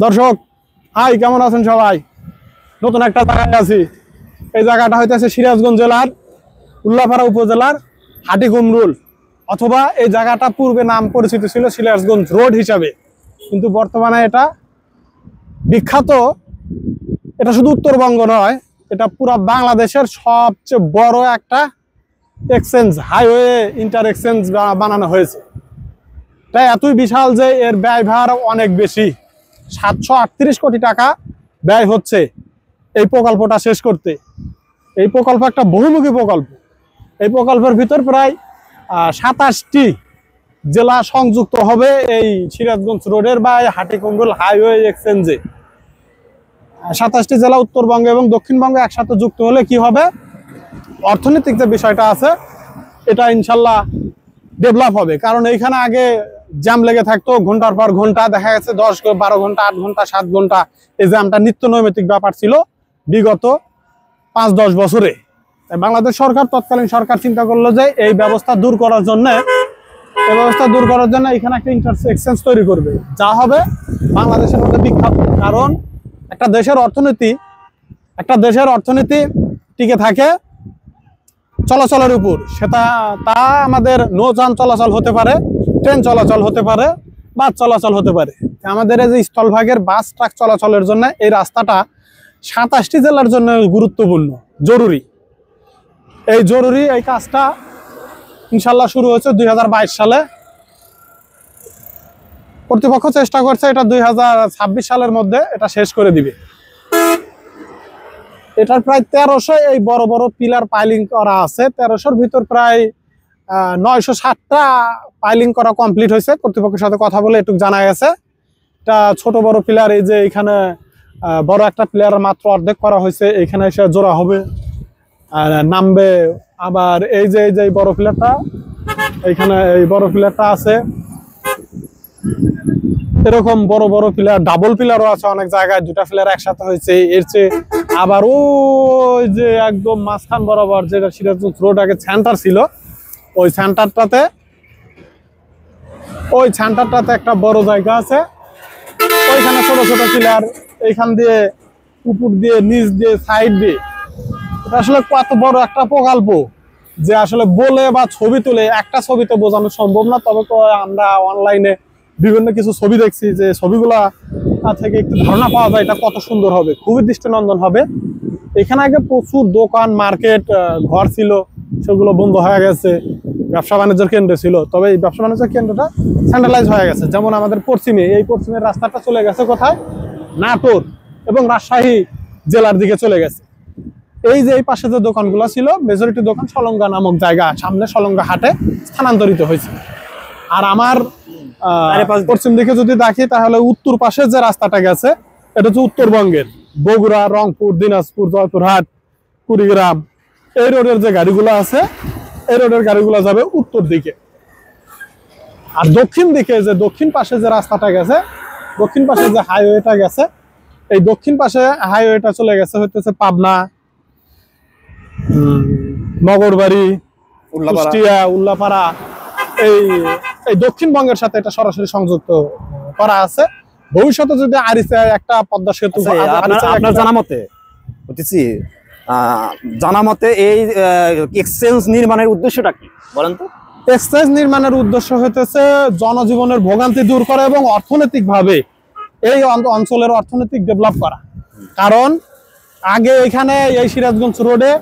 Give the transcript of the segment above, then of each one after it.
দর্শক হাই, কেমন আছেন সবাই? নতুন একটা জায়গায় আছি। এই জায়গাটা হইতেছে সিরাজগঞ্জ জেলার উল্লাপাড়া উপজেলার হাটিকুমরুল, অথবা এই জায়গাটা পূর্বে নাম পরিচিত ছিল সিরাজগঞ্জ রোড হিসাবে, কিন্তু বর্তমানে এটা বিখ্যাত। এটা শুধু উত্তরবঙ্গ নয়, এটা পুরো বাংলাদেশের সবচেয়ে বড় একটা এক্সচেঞ্জ, হাইওয়ে ইন্টার এক্সচেঞ্জ বানানো হয়েছে। তাই এতই বিশাল যে এর ব্যয়ভার অনেক বেশি। 738 কোটি টাকা ব্যয় হচ্ছে এই প্রকল্পটা শেষ করতে। এই প্রকল্প একটা বহুমুখী প্রকল্প। এই প্রকল্পের ভিতর প্রায় 27টি জেলা সংযুক্ত হবে এই সিরাজগঞ্জ রোডের বা হাটিকুমরুল হাইওয়ে এক্সচেঞ্জে। 27টি জেলা উত্তরবঙ্গ এবং দক্ষিণবঙ্গ একসাথে যুক্ত হলে কি হবে, অর্থনৈতিক যে বিষয়টা আছে এটা ইনশাল্লাহ ডেভেলপ হবে। কারণ এইখানে আগে জ্যাম লেগে থাকতো ঘন্টার পর ঘন্টা, দেখা গেছে 10-12 ঘন্টা, 8 ঘন্টা, 7 ঘন্টা এই জ্যামটা নিত্য নৈমিত্তিক ব্যাপার ছিল বিগত 5-10 বছরে। বাংলাদেশ সরকার, তৎকালীন সরকার চিন্তা করলো যে এই ব্যবস্থা দূর করার জন্য এখানে একটা ইন্টার এক্সচেঞ্জ তৈরি করবে, যা হবে বাংলাদেশের মধ্যে বিখ্যাত। কারণ একটা দেশের অর্থনীতি টিকে থাকে চলাচলের উপর। সেটা আমাদের নৌযান চলাচল হতে পারে, ট্রেন চলাচল হতে পারে, বাস চলাচল হতে পারে। আমাদের এই যে স্থলভাগের বাস ট্রাক চলাচলের জন্য এই রাস্তাটা 27টি জেলার জন্য গুরুত্বপূর্ণ, জরুরি। এই কাজটা ইনশাল্লাহ শুরু হয়েছে 2022 সালে। কর্তৃপক্ষ চেষ্টা করছে এটা 2026 সালের মধ্যে এটা শেষ করে দিবে। এটার প্রায় 1300 এই বড় বড় পিলার পাইলিং করা আছে। 1300-র ভিতর প্রায় 960টা পাইলিং করা কমপ্লিট হয়েছে। কর্তৃপক্ষের সাথে কথা বলে এটুকু জানা গেছে। এটা ছোট বড় পিলার, এই যে এখানে বড় একটা পিলার মাত্র অর্ধেক করা হয়েছে, এখানে এসে জোড়া হবে আর নামবে। আবার এই যে বড় পিলারটা, এইখানে এই বড় পিলারটা আছে। এরকম বড় বড় পিলার, ডাবল পিলারও আছে অনেক জায়গায়, 2টা পিলার একসাথে হয়েছে। এর চেয়ে আবার ওই যে একদম মাঝখান বরাবর যেটা সিরাজগঞ্জ রোড আগে সেন্টার ছিল, ওই সেন্টারটাতে একটা বড় জায়গা আছে। ওইখানে ছোট ছোট পিলার, এইখান দিয়ে উপর দিয়ে নিচ দিয়ে সাইড দিয়ে। এটা আসলে কত বড় একটা প্রকল্প যে আসলে বলে বা ছবি তুলে একটা ছবিতে বোঝানো সম্ভব না। তবে তো আমরা অনলাইনে বিভিন্ন কিছু ছবি দেখছি, যে ছবিগুলা থেকে একটু ধারণা পাওয়া যায় এটা কত সুন্দর হবে, খুবই দৃষ্টিনন্দন হবে। এখানে আগে প্রচুর দোকান, মার্কেট, ঘর ছিল, সেগুলো বন্ধ হয়ে গেছে। ব্যবসা বাণিজ্যের কেন্দ্র ছিল, তবে এই ব্যবসা বাণিজ্যের কেন্দ্রটা সেন্ট্রালাইজ হয়ে গেছে। যেমন আমাদের পশ্চিমের রাস্তাটা চলে গেছে কোথায়, নাটোর এবং রাজশাহী জেলার দিকে চলে গেছে। এই যে এই পাশে যে দোকানগুলো ছিল, মেজরিটি দোকান সলঙ্গা নামক জায়গা, সামনে সলঙ্গা হাটে স্থানান্তরিত হয়েছে। আর আমার পশ্চিম দিকে যদি দেখি, তাহলে উত্তর পাশে যে রাস্তাটা গেছে এটা হচ্ছে উত্তরবঙ্গের বগুড়া, রংপুর, দিনাজপুর, জয়পুরহাট, কুড়িগ্রাম, এই রোডের যে গাড়িগুলো আছে, এই রোডের গাড়িগুলো যাবে উত্তর দিকে। আর দক্ষিণ পাশে যে রাস্তাটা গেছে, দক্ষিণ পাশে যে হাইওয়েটা গেছে, এই দক্ষিণ পাশে হাইওয়েটা চলে গেছে হইতেছে পাবনা, নগরবাড়ি, কুষ্টিয়া, উল্লাপাড়া। এই দক্ষিণবঙ্গের সাথে এটা সরাসরি সংযুক্ত করা আছে। ভবিষ্যতে যদি আরিচায় একটা পদ্মা সেতু, আপনার জানা মতে এই এক্সচেঞ্জ নির্মাণের উদ্দেশ্যটা কি বলেন তো? এক্সচেঞ্জ নির্মাণের উদ্দেশ্য হইতেছে জনজীবনের ভোগান্তি দূর করা এবং অর্থনৈতিকভাবে এই অঞ্চলের অর্থনৈতিক ডেভেলপ করা। কারণ আগে এখানে এই সিরাজগঞ্জ রোডে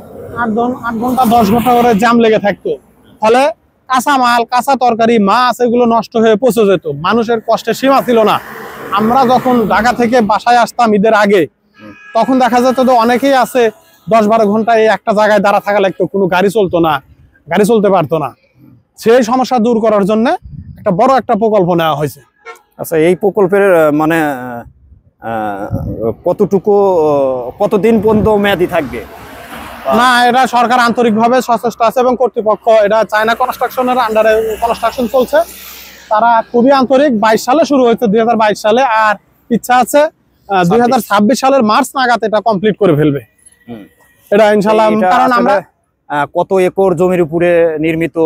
8 ঘন্টা 10 ঘন্টা করে জ্যাম লেগে থাকতো। ফলে কাঁচামাল, কাঁচা তরকারি, মাছ এগুলো নষ্ট হয়ে পচে যেত। মানুষের কষ্টের সীমা ছিল না। আমরা যখন ঢাকা থেকে বাসায় আসতাম ঈদের আগে, তখন দেখা যেত যে অনেকেই আছে 10-12 ঘন্টা এই একটা জায়গায় দাঁড়া থাকা লাগতো, কোনো গাড়ি চলতো না, গাড়ি চলতে পারতো না। সেই সমস্যা দূর করার জন্য একটা বড় একটা প্রকল্প নেওয়া হয়েছে। আচ্ছা, এই প্রকল্পের মানে কতদিন পর্যন্ত মেয়াদি থাকবে? না, এটা সরকার আন্তরিকভাবে সচেষ্ট আছে এবং কর্তৃপক্ষ, এটা চায়না কনস্ট্রাকশনের আন্ডারে কনস্ট্রাকশন চলছে। তারা খুবই আন্তরিক। 22 সালে শুরু হয়েছে, 2022 সালে, আর ইচ্ছা আছে 2026 সালের মার্চ নাগাদ এটা কমপ্লিট করে ফেলবে এটা ইনশাআল্লাহ। কারণ আমরা কত একর জমির উপরে নির্মিত?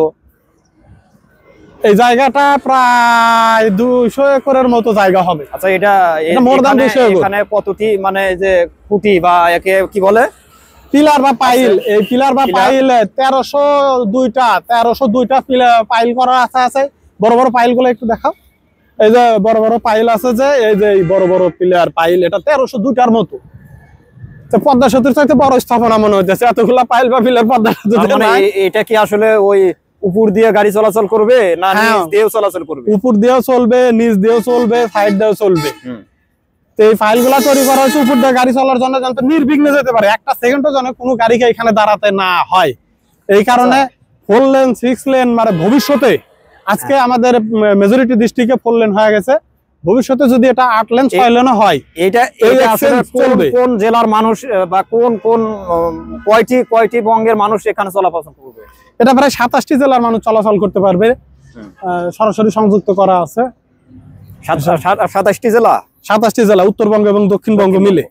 এই জায়গাটা প্রায় 200 একরের মতো জায়গা হবে। আচ্ছা, এটা more than 200 একর। এখানে কতটি মানে যে খুঁটি বা একে কি বলে পিলার বা পাইল, এই পিলার বা পাইল 1302টা পাইল করা আছে। বড় বড় পাইল গুলো একটু দেখাও। এই যে বড় বড় পাইল আছে, যে এই যে বড় বড় পিলার পাইল, এটা 1302টার মতো। পদ্মা সেতুর চাইতে বড় স্থাপনা মনে হচ্ছে, এতগুলা পাইল বা পিলার পদ্মা সেতু। এটা কি আসলে ওই উপর দিয়ে গাড়ি চলাচল করবে না নিচ দিয়েও চলাচল করবে? উপর দিয়েও চলবে, নিচ দিয়েও চলবে, সাইড দিয়েও চলবে। এই ফাইল গুলা তৈরি করা হয়েছে উপর দিয়ে গাড়ি চলার জন্য, যাতে নির্বিঘ্নে যেতে পারে, একটা সেকেন্ডও যেন কোনো গাড়িকে এখানে দাঁড়াতে না হয়। এই কারণে 4 লেন 6 লেন মানে ভবিষ্যতে, আজকে আমাদের মেজরিটি ডিস্ট্রিক্টে 4 লেন হয়ে গেছে, ভবিষ্যতে যদি এটা 8 লেন 6 লেনও হয়, এটা আসলে কোন জেলার মানুষ বা কোন কয়টি বঙ্গের মানুষ এখানে চলাচল করবে? এটা প্রায় 27টি জেলার মানুষ চলাচল করতে পারবে, সরাসরি সংযুক্ত করা আছে। 27টি জেলা, 27টি জেলা, উত্তরবঙ্গ এবং দক্ষিণবঙ্গ মিলে।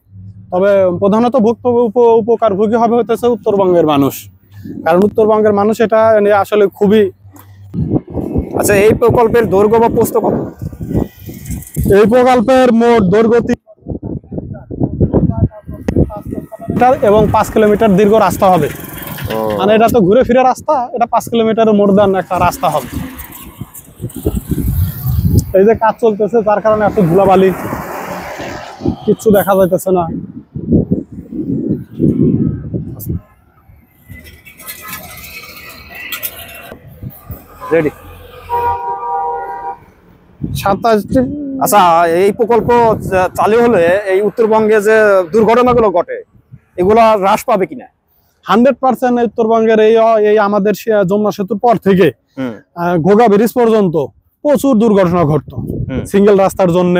তবে প্রধানত উপকারভোগী হবে হতেছে উত্তরবঙ্গের মানুষ, কারণ উত্তরবঙ্গের মানুষ এটা আসলে খুবই। আচ্ছা, এই প্রকল্পের দৈর্ঘ্য বা প্রস্থ কত? এই প্রকল্পের মোট দৈর্ঘ্য এবং 5 কিলোমিটার দীর্ঘ রাস্তা হবে। মানে এটা তো ঘুরে ফিরে রাস্তা, এটা 5 কিলোমিটার মোর দান একটা রাস্তা হবে। এই যে কাজ চলতেছে, তার কারণে এত ধুলাবালি, কিচ্ছু দেখা যাইতেছে না। রেডি। 27টি। আচ্ছা, এই প্রকল্প চালু হলে এই উত্তরবঙ্গে যে দুর্ঘটনাগুলো ঘটে এগুলো হ্রাস পাবে কিনা? 100% উত্তরবঙ্গের এই আমাদের যমুনা সেতুর পর থেকে ঘোগা ব্রিজ পর্যন্ত প্রচুর দুর্ঘটনা ঘটতো, সিঙ্গেল রাস্তার জন্য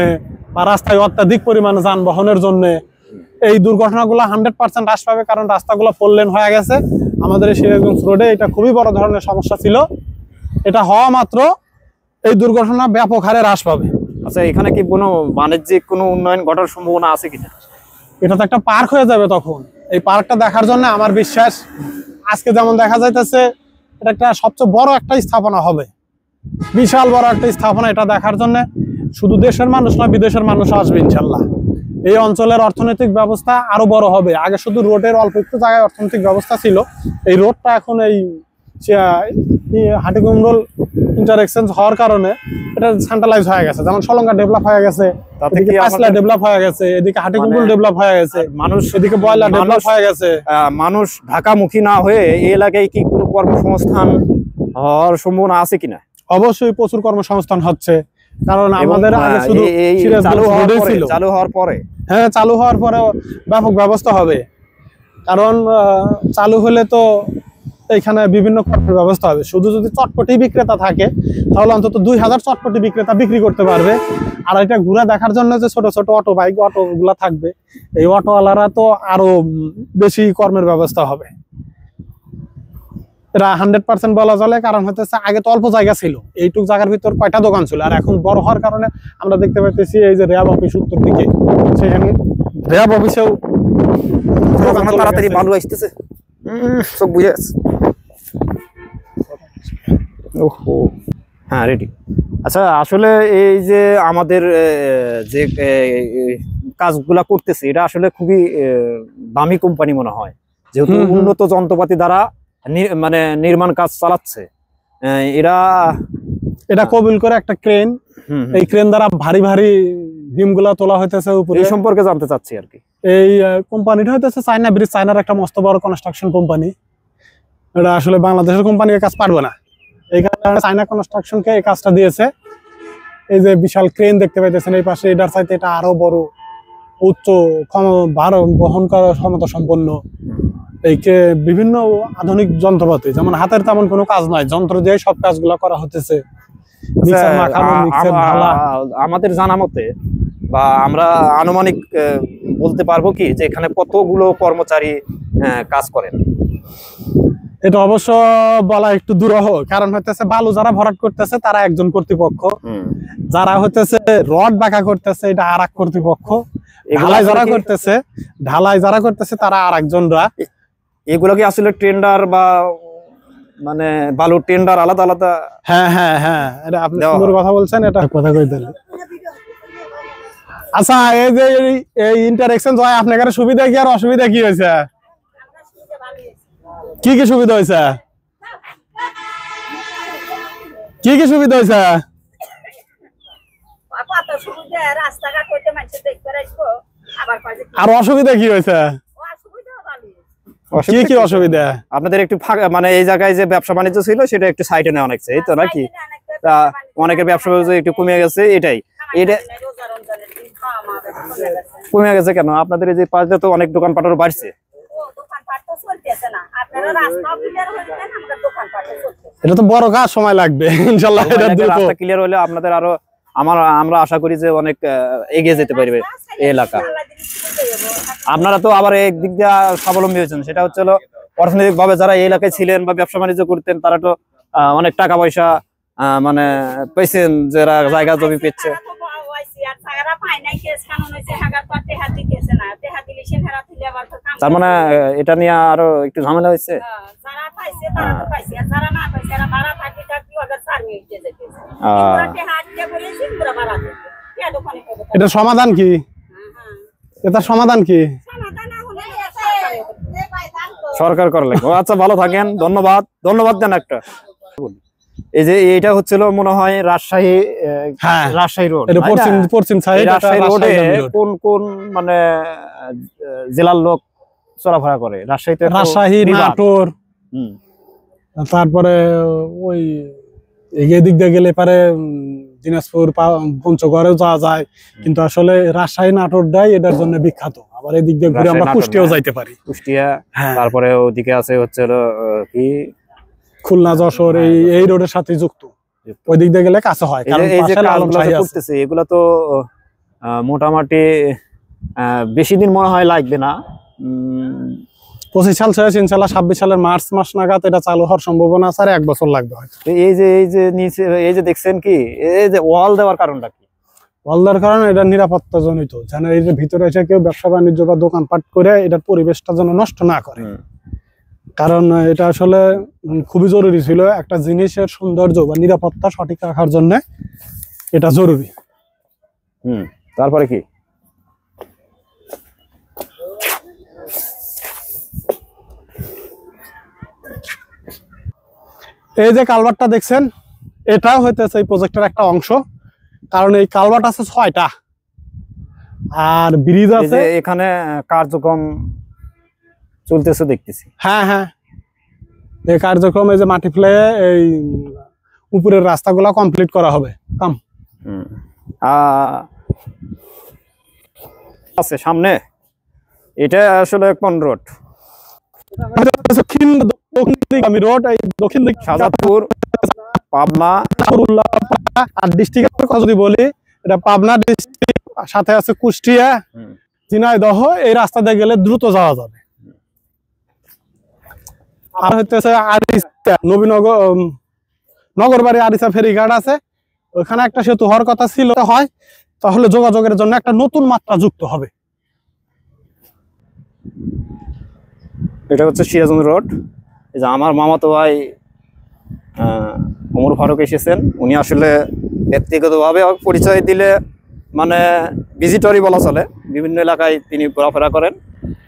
বা রাস্তায় অত্যাধিক পরিমাণে যানবাহনের জন্য। এই দুর্ঘটনাগুলো 100% হ্রাস পাবে, কারণ রাস্তাগুলো 4 লেন হয়ে গেছে আমাদের এই সিরাজগঞ্জ রোডে। এটা খুবই বড় ধরনের সমস্যা ছিল, এটা হওয়া মাত্র এই দুর্ঘটনা ব্যাপক হারে হ্রাস পাবে। আচ্ছা, এখানে কি কোনো বাণিজ্যিক কোনো উন্নয়ন ঘটার সম্ভাবনা আছে কিনা? এটা তো একটা পার্ক হয়ে যাবে তখন। এই পার্কটা দেখার জন্য আমার বিশ্বাস, আজকে যেমন দেখা যাইতেছে, এটা একটা সবচেয়ে বড় একটা স্থাপনা হবে, বিশাল বড় একটা স্থাপনা। এটা দেখার জন্য শুধু দেশের মানুষ না, বিদেশের মানুষ আসবে ইনশাল্লাহ। এই অঞ্চলের অর্থনৈতিক ব্যবস্থা আরো বড় হবে। আগে শুধু রোডের অল্প একটু জায়গায় অর্থনৈতিক ব্যবস্থা ছিল, এই রোডটা এখন এই হাটিকুমরুল ইন্টার এক্সচেঞ্জ হওয়ার কারণে এটা সেন্ট্রালাইজ হয়ে গেছে। যেমন সলঙ্গা ডেভেলপ হয়ে গেছে, পাঁচলা ডেভেলপ হয়ে গেছে, এদিকে হাটিকুমরুল ডেভেলপ হয়ে গেছে, মানুষ এদিকে বয়লা ডেভেলপ হয়ে গেছে। মানুষ ঢাকামুখী না হয়ে এই এলাকায় কি কোনো কর্মসংস্থান হওয়ার সম্ভাবনা আছে কিনা? অবশ্যই প্রচুর কর্মসংস্থান হচ্ছে, কারণ আমাদের আগে শুধু চালু হওয়ার পরে, হ্যাঁ, চালু হওয়ার পরে ব্যাপক ব্যবস্থা হবে। কারণ চালু হলে তো এখানে বিভিন্ন কর্মের ব্যবস্থা হবে। শুধু যদি চটপটি বিক্রেতা থাকে তাহলে অন্তত 2000 চটপটি বিক্রেতা বিক্রি করতে পারবে। আর এটা ঘুরে দেখার জন্য যে ছোট ছোট অটো বাইক অটো গুলা থাকবে, এই অটোওয়ালারা তো আরো বেশি কর্মের ব্যবস্থা হবে। এটা 100% বলা চলে, কারণ হচ্ছে আগে তো অল্প জায়গা ছিল, এইটুক জায়গার ভিতর কয়টা দোকান ছিল। আর এখন বড় হওয়ার কারণে আমরা দেখতে পাইতেছি এই যে র্যাব অফিস উত্তর দিকে, সেখানে র্যাব অফিসেও তাড়াতাড়ি ভালো আসতেছে, সব বুঝে আছে। ওহো, হ্যাঁ, রেডি। আচ্ছা, আসলে এই যে আমাদের যে কাজগুলা করতেছে, এটা আসলে খুবই দামি কোম্পানি মনে হয়, যেহেতু উন্নত যন্ত্রপাতি দ্বারা মানে নির্মাণ কাজ চালাচ্ছে। এটা কবিল করে একটা ক্রেন, এই ক্রেন দ্বারা ভারী ভারী ডিমগুলা তোলা হইতেছে উপরে। এই সম্পর্কে জানতে চাচ্ছি আর কি। এই কোম্পানিটা হইতেছে চায়না ব্রিজ, চায়নার একটা মস্ত বড় কনস্ট্রাকশন কোম্পানি। এটা আসলে বাংলাদেশের কোম্পানি কাজ পারবে না, এই কারণে চায়না কনস্ট্রাকশনকে এই কাজটা দিয়েছে। এই যে বিশাল ক্রেন দেখতে পাইতেছেন এই পাশে, এটার চাইতে এটা আরো বড়, উচ্চ ভার বহন করার ক্ষমতা সম্পন্ন। এই বিভিন্ন আধুনিক যন্ত্রপাতি, যেমন হাতের তেমন কোনো কাজ নয়, যন্ত্র দিয়ে সব কাজগুলো করা হতেছে। আমাদের জানা মতে বা আমরা আনুমানিক বলতে পারবো কি যে এখানে কতগুলো কর্মচারী কাজ করেন? এটা অবশ্য বলা একটু দুরূহ, কারণ হইতেছে বালু যারা ভরাট করতেছে তারা একজন কর্তৃপক্ষ, যারা হইতেছে রড বাঁকা করতেছে এটা আর এক কর্তৃপক্ষ, ঢালাই যারা করতেছে তারা আর একজনরা। এগুলো কি আসলে টেন্ডার বা মানে বালুর টেন্ডার আলাদা আলাদা। হ্যাঁ হ্যাঁ হ্যাঁ, এটা আপনি দেওয়া সুন্দর কথা বলছেন, এটা কথা কই দিলেন। আচ্ছা, এই যে এই ইন্টারেকশন হয় আপনার কাছে সুবিধা কি আর অসুবিধা কি হয়েছে? কি কি সুবিধা হয়েছে? কি কি সুবিধা হয়েছে? আর অসুবিধা কি হয়েছে? কি কি অসুবিধা? আপনাদের একটু ফাঁকা মানে এই জায়গায় যে ব্যবসা বাণিজ্য ছিল সেটা একটু সাইডে নেওয়া লাগছে, এই তো নাকি? তা অনেকের ব্যবসা বাণিজ্য একটু কমে গেছে, এটাই। এটা কমে গেছে কেন? আপনাদের এই যে পাশে তো অনেক দোকানপাটের বাড়ছে। এটা তো বড় কাজ, সময় লাগবে ইনশাআল্লাহ। এটা রাস্তা ক্লিয়ার হলে আপনাদের আরো আমরা আশা করি যে অনেক এগিয়ে যেতে পারবে এই এলাকা। আপনারা তো আবার একদিক দিয়ে স্বাবলম্বী হয়েছেন, সেটা হচ্ছে অর্থনৈতিক ভাবে যারা এই এলাকায় ছিলেন বা ব্যবসা বাণিজ্য করতেন তারা তো অনেক টাকা পয়সা মানে পেয়েছেন, যারা জায়গা জমি পেয়েছে। তার মানে এটা নিয়ে আরো একটু ঝামেলা হয়েছে। এটা সমাধান কি? এটা সমাধান কি? সরকার করা লাগবে। আচ্ছা, ভালো থাকেন, ধন্যবাদ। ধন্যবাদ দেন একটা। এই যে এটা হচ্ছিল মনে হয় রাজশাহী, রাজশাহী রোড, এটা পশ্চিম সাইড। রাজশাহী রোডে কোন কোন মানে জেলার লোক চলাফেরা করে? রাজশাহী, নাটোর, তারপরে ওই এদিক দিয়ে গেলে পারে দিনাজপুর, পঞ্চগড়েও যাওয়া যায়, কিন্তু আসলে রাজশাহী নাটোরটাই এটার জন্য বিখ্যাত। আবার এদিক দিয়ে ঘুরে আমরা কুষ্টিয়াও যাইতে পারি। কুষ্টিয়া, তারপরে ওদিকে আছে হচ্ছে কি খুলনা, যশোর, এই রোডের সাথে যুক্ত। ওই দিক দিয়ে গেলে কাছে হয়, কারণ এই যে কাজগুলো করতেছে এগুলো তো মোটামুটি বেশি দিন মনে হয় লাগবে না। 25 সাল শেষ, ইনশাআল্লাহ 26 সালের মার্চ মাস নাগাদ এটা চালু হওয়ার সম্ভাবনা আছে, আর 1 বছর লাগবে হয়তো। এই যে নিচে এই যে দেখছেন কি, এই যে ওয়াল দেওয়ার কারণটা কি? ওয়াল দেওয়ার কারণ এটা নিরাপত্তা জনিত, যেন এই যে ভিতরে এসে কেউ ব্যবসা বাণিজ্য বা দোকানপাট করে এটার পরিবেশটা যেন নষ্ট না করে। কারণ এটা আসলে খুবই জরুরি ছিল, একটা জিনিসের সৌন্দর্য বা নিরাপত্তা সঠিক রাখার জন্য এটা জরুরি। তারপরে কি? এই যে কালভার্টটা দেখছেন, এটাও হইতেছে এই প্রজেক্টের একটা অংশ, কারণ এই কালভার্ট আছে 6টা, আর ব্রিজ আছে। এখানে কার্যক্রম চলতেছে দেখতেছি। হ্যাঁ হ্যাঁ, এই কার্যক্রম, এই যে মাটি ফেলে এই উপরের রাস্তাগুলো কমপ্লিট করা হবে। আছে সামনে, এটা আসলে কোন রোড? দক্ষিণ রোড, এই দক্ষিণ দিক শাহজাদপুর, পাবনা, আর ডিস্ট্রিক্টের কথা যদি বলি, এটা পাবনা ডিস্ট্রিক্ট, সাথে আছে কুষ্টিয়া, ঝিনাইদহ। এই রাস্তা দিয়ে গেলে দ্রুত যাওয়া যাবে। আর হচ্ছে নবীনগর, নগরবাড়ি আরিসা ফেরিঘাট আছে, ওইখানে একটা সেতু হওয়ার কথা ছিল, হয় তাহলে যোগাযোগের জন্য একটা নতুন মাত্রা যুক্ত হবে। এটা হচ্ছে সিরাজগঞ্জ রোড। এই যে আমার মামাতো ভাই ওমর ফারুক এসেছেন, উনি আসলে ব্যক্তিগতভাবে পরিচয় দিলে মানে ভিজিটরই বলা চলে। বিভিন্ন এলাকায় তিনি ঘোরাফেরা করেন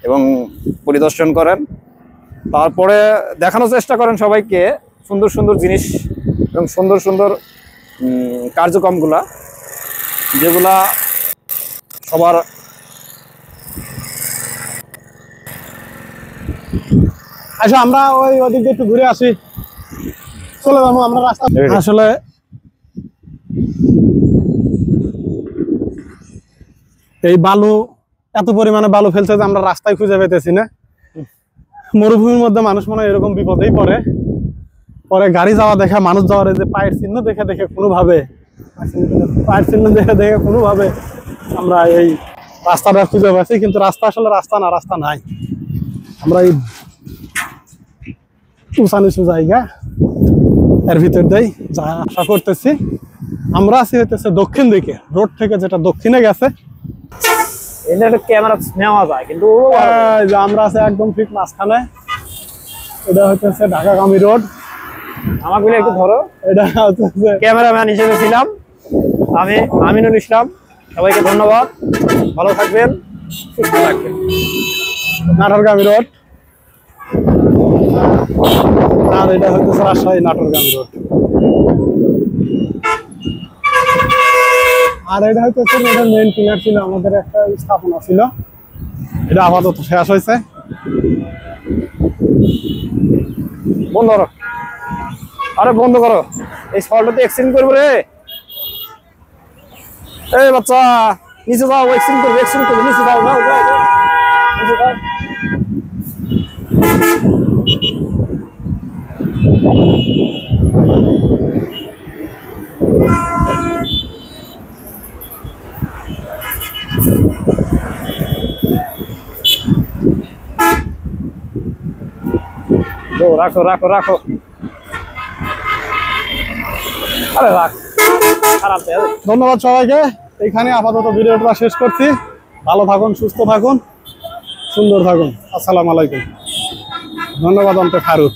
এবং পরিদর্শন করেন, তারপরে দেখানোর চেষ্টা করেন সবাইকে সুন্দর সুন্দর জিনিস এবং সুন্দর সুন্দর কার্যক্রমগুলা, যেগুলা সবার। আচ্ছা, আমরা ওদিক দিয়ে একটু ঘুরে আসি, চলে যাবো আমরা রাস্তা। আসলে এই বালু, এত পরিমাণে বালু ফেলছে যে আমরা রাস্তায় খুঁজে পেতেছি না। মরুভূমির মধ্যে মানুষ মনে হয় এরকম বিপদেই পরে গাড়ি যাওয়া দেখে, মানুষ যাওয়ার যে পায়ের চিহ্ন দেখে কোনোভাবে আমরা এই রাস্তাটা খুঁজে পাচ্ছি, কিন্তু রাস্তা আসলে রাস্তা নাই। আমরা এই উঁচা নিচু জায়গা এর ভিতর দিয়ে যা আশা করতেছি। আমরা আছি হইতেছে দক্ষিণ দিকে, রোড থেকে যেটা দক্ষিণে গেছে। ক্যামেরা নেওয়া যায়, কিন্তু আমরা আছি একদম ঠিক মাঝখানে। এটা হইতেছে ঢাকাগামী রোড। আমাগুলো একটু ধরো। এটা হচ্ছে ক্যামেরাম্যান হিসেবে ছিলাম আমি, আমিনুল ইসলাম। সবাইকে ধন্যবাদ, ভালো থাকবেন, সুস্থ থাকবেন। নাটোরগামী রোড, আর এটা হচ্ছে রাজশাহী নাটোরগামী রোড। আর এটা হচ্ছে মেইন পিলার ছিল, আমাদের একটা স্থাপনা ছিল, এটা আপাতত শেষ হয়েছে। বন্ধ করো, আরে বন্ধ করো, এই সলটাতে এক্সচেঞ্জ করবো রে। এই বাচ্চা নিচে যাও, এক্সচেঞ্জ করবে, এক্সচেঞ্জ করবে, নিচে যাও, যাও যাও যাও, নিচে যাও। রাখো রাখো রাখো, আরে রাখ, খারাপ। ধন্যবাদ সবাইকে, এখানে আপাতত ভিডিওটা শেষ করছি। ভালো থাকুন, সুস্থ থাকুন, সুন্দর থাকুন। আসসালামু আলাইকুম। ধন্যবাদ অন্তে ফারুক।